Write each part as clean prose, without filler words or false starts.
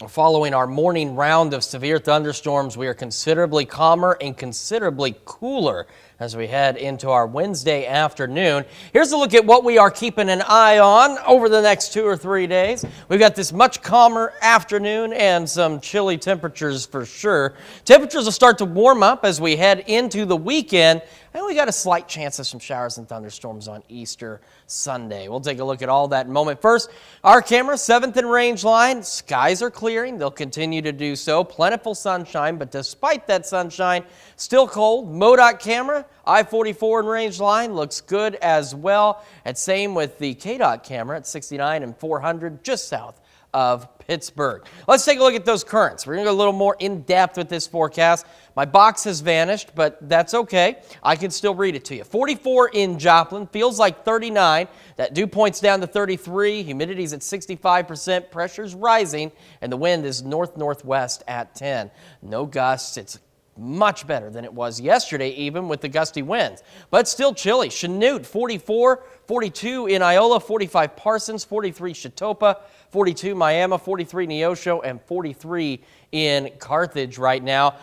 Following our morning round of severe thunderstorms, we are considerably calmer and considerably cooler as we head into our Wednesday afternoon. Here's a look at what we are keeping an eye on over the next 2 or 3 days. We've got this much calmer afternoon and some chilly temperatures for sure. Temperatures will start to warm up as we head into the weekend, and we got a slight chance of some showers and thunderstorms on Easter Sunday. We'll take a look at all that in a moment. First, our camera, 7th and range line. Skies are clearing. They'll continue to do so. Plentiful sunshine, but despite that sunshine, still cold. MoDOT camera, I-44 and range line looks good as well. And same with the KDOT camera at 69 and 400 just south of Pittsburgh. Let's take a look at those currents. We're going to go a little more in depth with this forecast. My box has vanished, but that's okay. I can still read it to you. 44 in Joplin, feels like 39. That dew point's down to 33. Humidity's at 65%. Pressure's rising, and the wind is north-northwest at 10. No gusts. It's much better than it was yesterday, even with the gusty winds, but still chilly. Chanute, 44, 42 in Iola, 45 Parsons, 43 Chetopa, 42 Miami, 43 Neosho, and 43 in Carthage right now.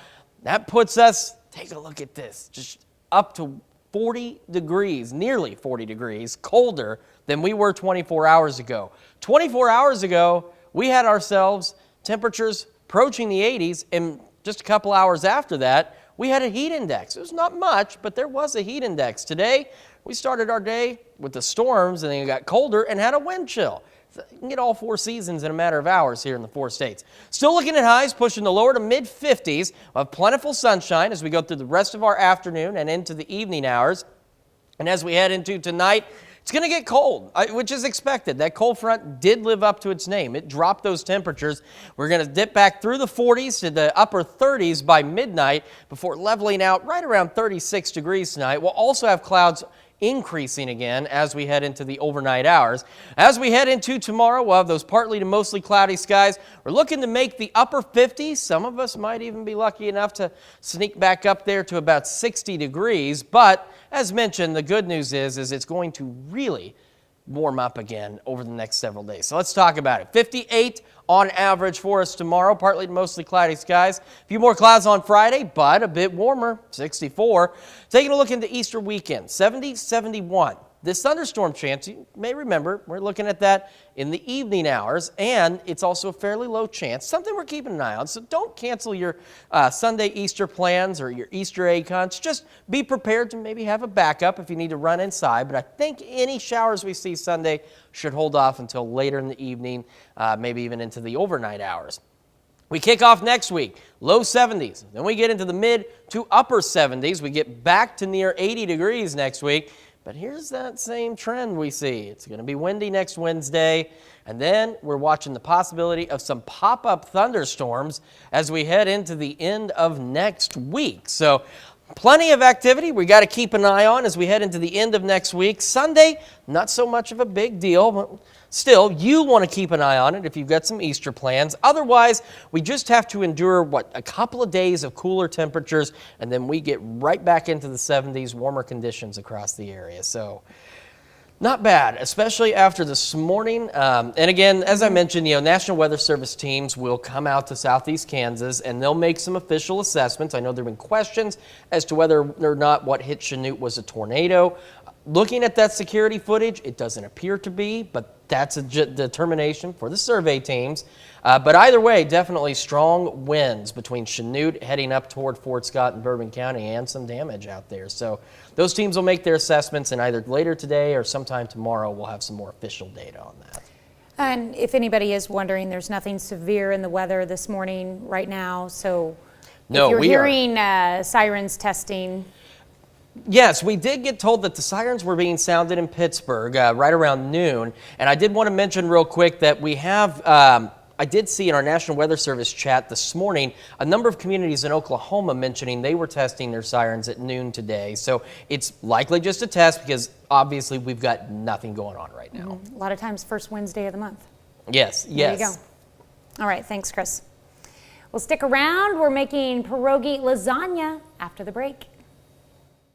That puts us, take a look at this, just up to 40 degrees, nearly 40 degrees colder than we were 24 hours ago. 24 hours ago, we had ourselves temperatures approaching the 80s, and just a couple hours after that, we had a heat index. It was not much, but there was a heat index. Today, we started our day with the storms, and then it got colder and had a wind chill. You can get all 4 seasons in a matter of hours here in the 4 states. Still looking at highs, pushing the lower to mid-50s. We'll have plentiful sunshine as we go through the rest of our afternoon and into the evening hours. And as we head into tonight, it's going to get cold, which is expected. That cold front did live up to its name. It dropped those temperatures. We're going to dip back through the 40s to the upper 30s by midnight before leveling out right around 36 degrees tonight. We'll also have clouds increasing again as we head into the overnight hours. As we head into tomorrow, we'll have those partly to mostly cloudy skies. We're looking to make the upper 50s. Some of us might even be lucky enough to sneak back up there to about 60 degrees. But as mentioned, the good news is it's going to really warm up again over the next several days. So let's talk about it. 58 on average for us tomorrow, partly to mostly cloudy skies. A few more clouds on Friday, but a bit warmer, 64. Taking a look into Easter weekend, 70, 71. This thunderstorm chance, you may remember, we're looking at that in the evening hours, and it's also a fairly low chance, something we're keeping an eye on. So don't cancel your Sunday Easter plans or your Easter egg hunts. Just be prepared to maybe have a backup if you need to run inside. But I think any showers we see Sunday should hold off until later in the evening, maybe even into the overnight hours. We kick off next week, low 70s. Then we get into the mid to upper 70s. We get back to near 80 degrees next week. But here's that same trend we see. It's going to be windy next Wednesday, and then we're watching the possibility of some pop-up thunderstorms as we head into the end of next week. So plenty of activity we got to keep an eye on as we head into the end of next week. Sunday, not so much of a big deal, but still, you want to keep an eye on it if you've got some Easter plans. Otherwise, we just have to endure, a couple of days of cooler temperatures, and then we get right back into the 70s, warmer conditions across the area. So not bad, especially after this morning. And again, as I mentioned, National Weather Service teams will come out to southeast Kansas, and they'll make some official assessments. I know there have been questions as to whether or not what hit Chanute was a tornado. Looking at that security footage, it doesn't appear to be, but that's a determination for the survey teams. But either way, definitely strong winds between Chanute heading up toward Fort Scott and Bourbon County, and some damage out there. So those teams will make their assessments, and either later today or sometime tomorrow we'll have some more official data on that. And if anybody is wondering, there's nothing severe in the weather this morning right now. So no, if you're hearing sirens testing. Yes, we did get told that the sirens were being sounded in Pittsburgh right around noon. And I did want to mention real quick that we have, I did see in our National Weather Service chat this morning, a number of communities in Oklahoma mentioning they were testing their sirens at noon today. So it's likely just a test because obviously we've got nothing going on right now. A lot of times first Wednesday of the month. Yes, yes. There you go. All right, thanks, Chris. Well, stick around. We're making pierogi lasagna after the break.